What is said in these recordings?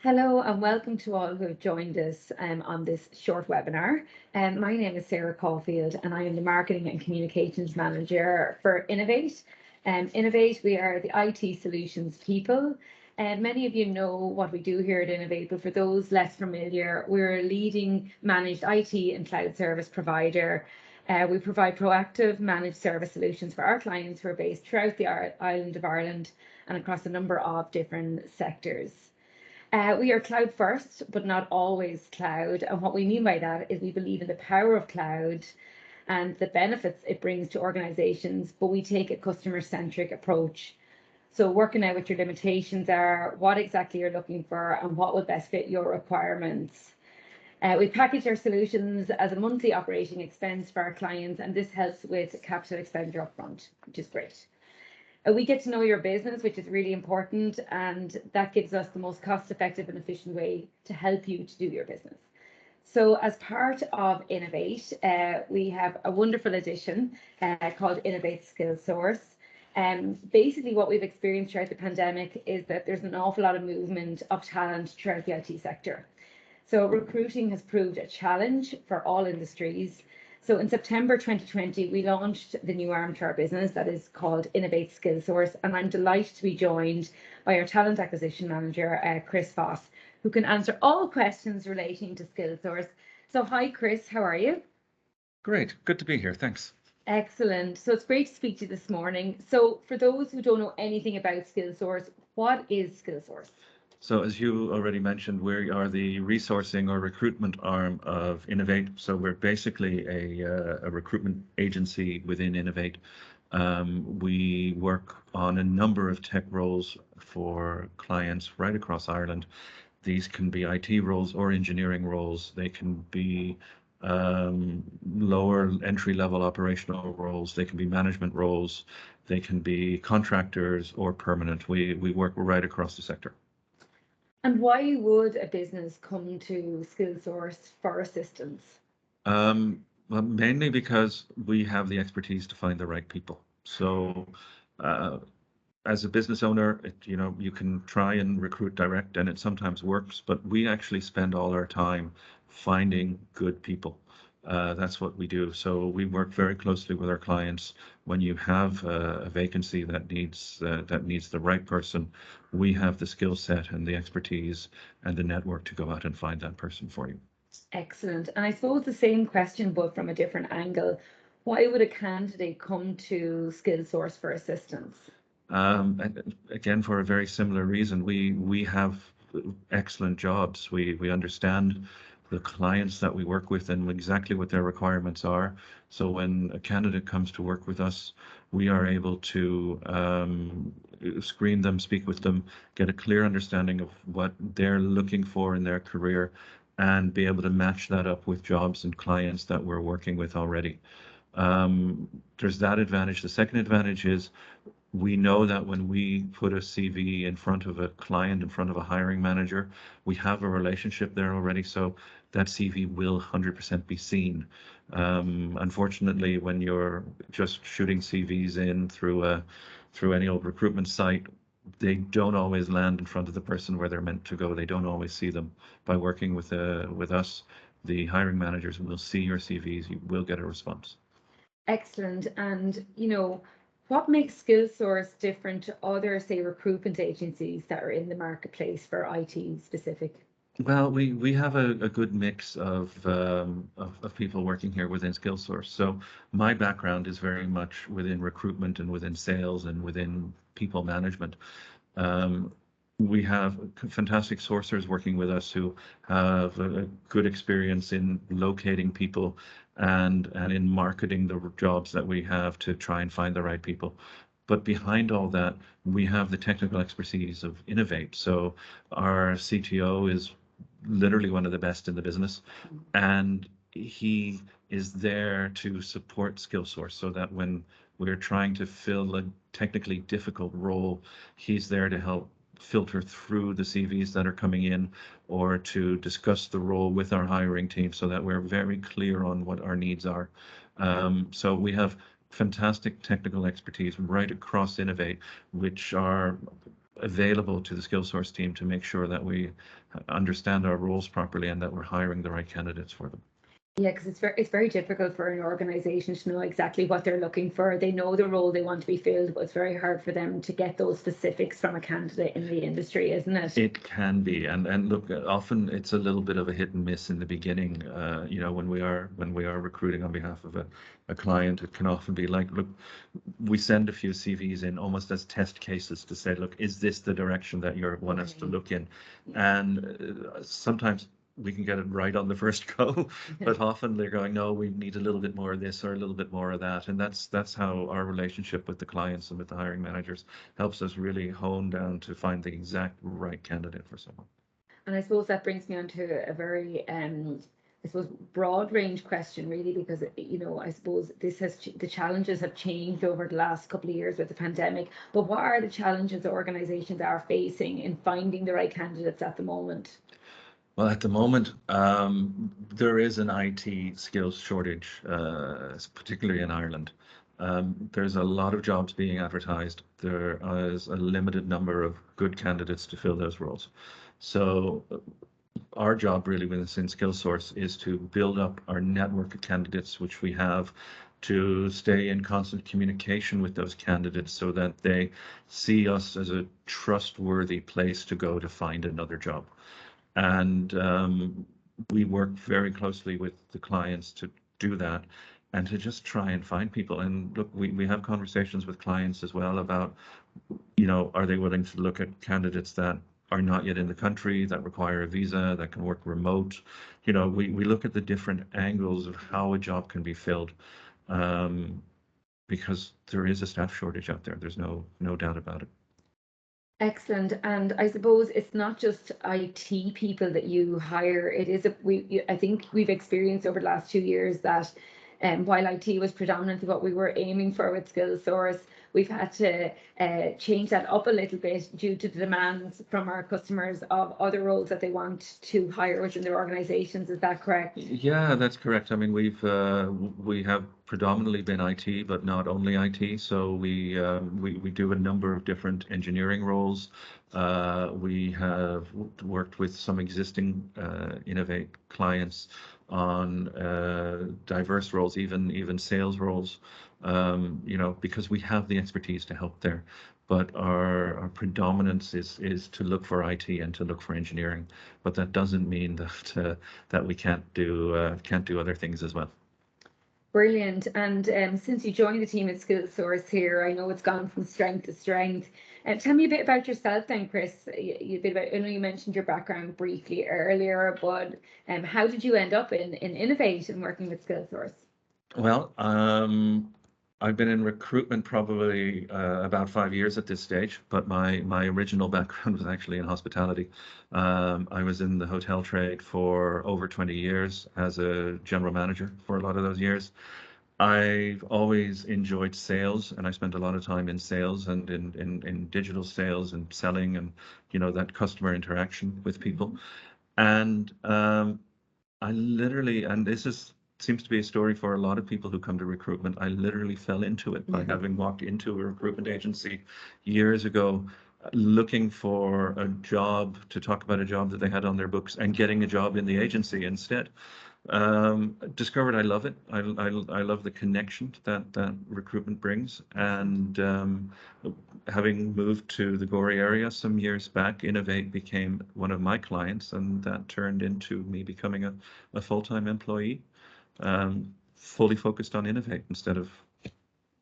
Hello and welcome to all who have joined us on this short webinar. My name is Sarah Caulfield and I am the Marketing and Communications Manager for INNOVATE. INNOVATE, we are the IT solutions people. Many of you know what we do here at INNOVATE, but for those less familiar, we're a leading managed IT and cloud service provider. We provide proactive managed service solutions for our clients who are based throughout the island of Ireland and across a number of different sectors. We are cloud first, but not always cloud. And what we mean by that is we believe in the power of cloud and the benefits it brings to organizations, but we take a customer-centric approach. So working out what your limitations are, what exactly you're looking for, and what will best fit your requirements. We package our solutions as a monthly operating expense for our clients, and this helps with capital expenditure upfront, which is great. We get to know your business, which is really important, and that gives us the most cost-effective and efficient way to help you to do your business. So as part of INNOVATE, we have a wonderful addition called INNOVATE SkillSource. Basically what we've experienced throughout the pandemic is that there's an awful lot of movement of talent throughout the IT sector. So recruiting has proved a challenge for all industries. So in September 2020, we launched the new arm to our business that is called INNOVATE SkillSource, and I'm delighted to be joined by our talent acquisition manager, Chris Vos, who can answer all questions relating to SkillSource. So hi, Chris, how are you? Great, good to be here, thanks. Excellent. So it's great to speak to you this morning. So for those who don't know anything about SkillSource, what is SkillSource? So as you already mentioned, we are the resourcing or recruitment arm of INNOVATE. So we're basically a recruitment agency within INNOVATE. We work on a number of tech roles for clients right across Ireland. These can be IT roles or engineering roles. They can be lower entry-level operational roles. They can be management roles. They can be contractors or permanent. We work right across the sector. And why would a business come to SkillSource for assistance? Well, mainly because we have the expertise to find the right people. So as a business owner, you can try and recruit direct and it sometimes works, but we actually spend all our time finding good people. That's what we do. So we work very closely with our clients. When you have a vacancy that needs the right person, we have the skill set and the expertise and the network to go out and find that person for you. Excellent. And I suppose the same question, but from a different angle. Why would a candidate come to SkillSource for assistance? Again, for a very similar reason. We have excellent jobs. We understand the clients that we work with and exactly what their requirements are. So when a candidate comes to work with us, we are able to screen them, speak with them, get a clear understanding of what they're looking for in their career, and be able to match that up with jobs and clients that we're working with already. There's that advantage. The second advantage is we know that when we put a CV in front of a client, in front of a hiring manager, we have a relationship there already, so that CV will 100% be seen. Unfortunately, when you're just shooting CVs in through any old recruitment site, they don't always land in front of the person where they're meant to go. They don't always see them. By working with us, the hiring managers will see your CVs. You will get a response. Excellent. And what makes SkillSource different to other, say, recruitment agencies that are in the marketplace for IT specific? Well, we have a good mix of people working here within SkillSource. So my background is very much within recruitment and within sales and within people management. We have fantastic sourcers working with us who have a good experience in locating people and in marketing the jobs that we have to try and find the right people. But behind all that, we have the technical expertise of INNOVATE. So our CTO is literally one of the best in the business, and he is there to support SkillSource so that when we're trying to fill a technically difficult role, he's there to help filter through the CVs that are coming in or to discuss the role with our hiring team so that we're very clear on what our needs are. So we have fantastic technical expertise right across INNOVATE, which are available to the SkillSource team to make sure that we understand our roles properly and that we're hiring the right candidates for them. Yeah, because it's very difficult for an organisation to know exactly what they're looking for. They know the role they want to be filled, but it's very hard for them to get those specifics from a candidate in the industry, isn't it? It can be, and look, often it's a little bit of a hit and miss in the beginning. You know, when we are recruiting on behalf of a client, it can often be like, look, we send a few CVs in almost as test cases to say, look, is this the direction that you want us to look in? And sometimes we can get it right on the first go, but often they're going, no, we need a little bit more of this or a little bit more of that. And that's how our relationship with the clients and with the hiring managers helps us really hone down to find the exact right candidate for someone. And I suppose that brings me on to a very I suppose broad range question, really, because you know, I suppose the challenges have changed over the last couple of years with the pandemic. But what are the challenges organisations are facing in finding the right candidates at the moment? Well, at the moment, there is an IT skills shortage, particularly in Ireland. There's a lot of jobs being advertised. There is a limited number of good candidates to fill those roles. So our job really within SkillSource is to build up our network of candidates, which we have, to stay in constant communication with those candidates so that they see us as a trustworthy place to go to find another job. And we work very closely with the clients to do that and to just try and find people. And look, we have conversations with clients as well about, you know, are they willing to look at candidates that are not yet in the country, that require a visa, that can work remote. You know, we look at the different angles of how a job can be filled, because there is a staff shortage out there. There's no doubt about it. Excellent. And I suppose it's not just IT people that you hire. It is I think we've experienced over the last 2 years that while IT was predominantly what we were aiming for with SkillSource, we've had to change that up a little bit due to the demands from our customers of other roles that they want to hire within their organizations. Is that correct? Yeah, that's correct. I mean, we have predominantly been IT, but not only IT. So we do a number of different engineering roles. We have worked with some existing INNOVATE clients on diverse roles, even sales roles. You know, because we have the expertise to help there. But our predominance is to look for IT and to look for engineering. But that doesn't mean that we can't do other things as well. Brilliant. And since you joined the team at SkillSource here, I know it's gone from strength to strength. Tell me a bit about yourself then, Chris. I know you mentioned your background briefly earlier, but how did you end up in INNOVATE and working with SkillSource? Well, I've been in recruitment probably about 5 years at this stage, but my original background was actually in hospitality. I was in the hotel trade for over 20 years as a general manager for a lot of those years. I've always enjoyed sales, and I spent a lot of time in sales and in digital sales and selling and, you know, that customer interaction with people. And I literally, and seems to be a story for a lot of people who come to recruitment. I literally fell into it by having walked into a recruitment agency years ago, looking for a job to talk about a job that they had on their books and getting a job in the agency instead. Discovered I love it. I love the connection that recruitment brings. And having moved to the Gorey area some years back, INNOVATE became one of my clients, and that turned into me becoming a full-time employee, fully focused on INNOVATE instead of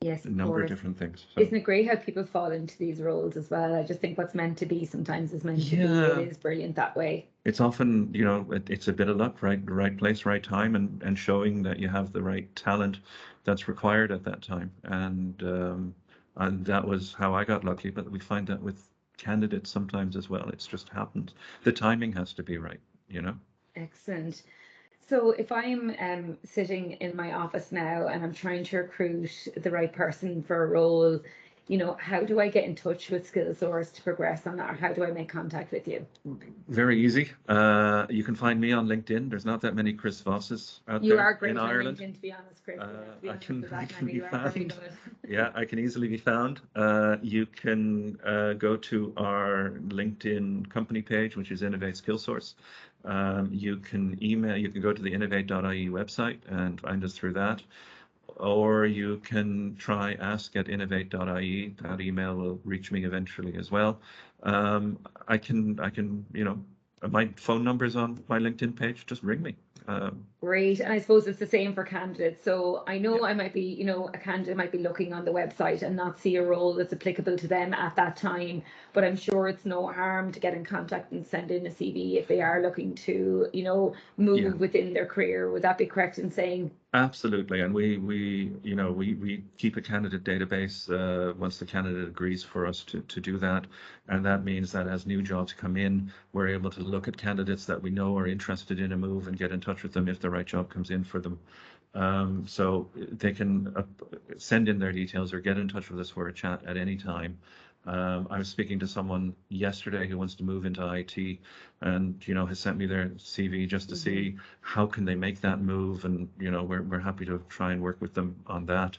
Yes, a of number of course. different things. So, Isn't it great how people fall into these roles as well? I just think what's meant to be sometimes is meant to be. yeah, It is brilliant that way. it's often, you know, it's a bit of luck, right? Right place, right time, and showing that you have the right talent that's required at that time. And that was how I got lucky. But we find that with candidates sometimes as well. It's just happened. The timing has to be right, you know? Excellent. So if I'm sitting in my office now and I'm trying to recruit the right person for a role, you know, how do I get in touch with SkillSource to progress on that, or how do I make contact with you? Very easy. You can find me on LinkedIn. There's not that many Chris Vosses out You there are great in on Ireland. LinkedIn, to be honest, Chris. I can be You are very found. good. Yeah, I can easily be found. You can go to our LinkedIn company page, which is Innovate SkillSource. You can go to the innovate.ie website and find us through that. Or you can try ask@innovate.ie. That email will reach me eventually as well. I can, my phone number's on my LinkedIn page. Just ring me. Great. And I suppose it's the same for candidates. So I know Yeah. I might be, you know, a candidate might be looking on the website and not see a role that's applicable to them at that time. But I'm sure it's no harm to get in contact and send in a CV if they are looking to, you know, move Yeah. within their career. Would that be correct in saying? Absolutely, and we keep a candidate database once the candidate agrees for us to do that, and that means that as new jobs come in, we're able to look at candidates that we know are interested in a move and get in touch with them if the right job comes in for them. So they can send in their details or get in touch with us for a chat at any time. I was speaking to someone yesterday who wants to move into IT and, has sent me their CV just to see how can they make that move. And, we're happy to try and work with them on that.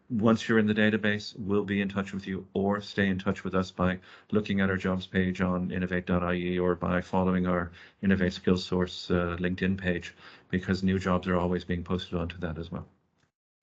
Once you're in the database, we'll be in touch with you, or stay in touch with us by looking at our jobs page on innovate.ie or by following our Innovate SkillSource LinkedIn page, because new jobs are always being posted onto that as well.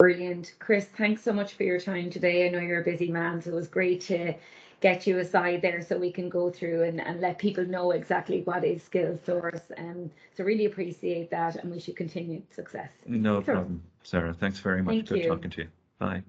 Brilliant. Chris, thanks so much for your time today. I know you're a busy man, so it was great to get you aside there so we can go through and let people know exactly what is SkillSource. So really appreciate that, and wish you continued success. No problem, Sarah. Thanks very much. Thank Good you. talking to you. Bye.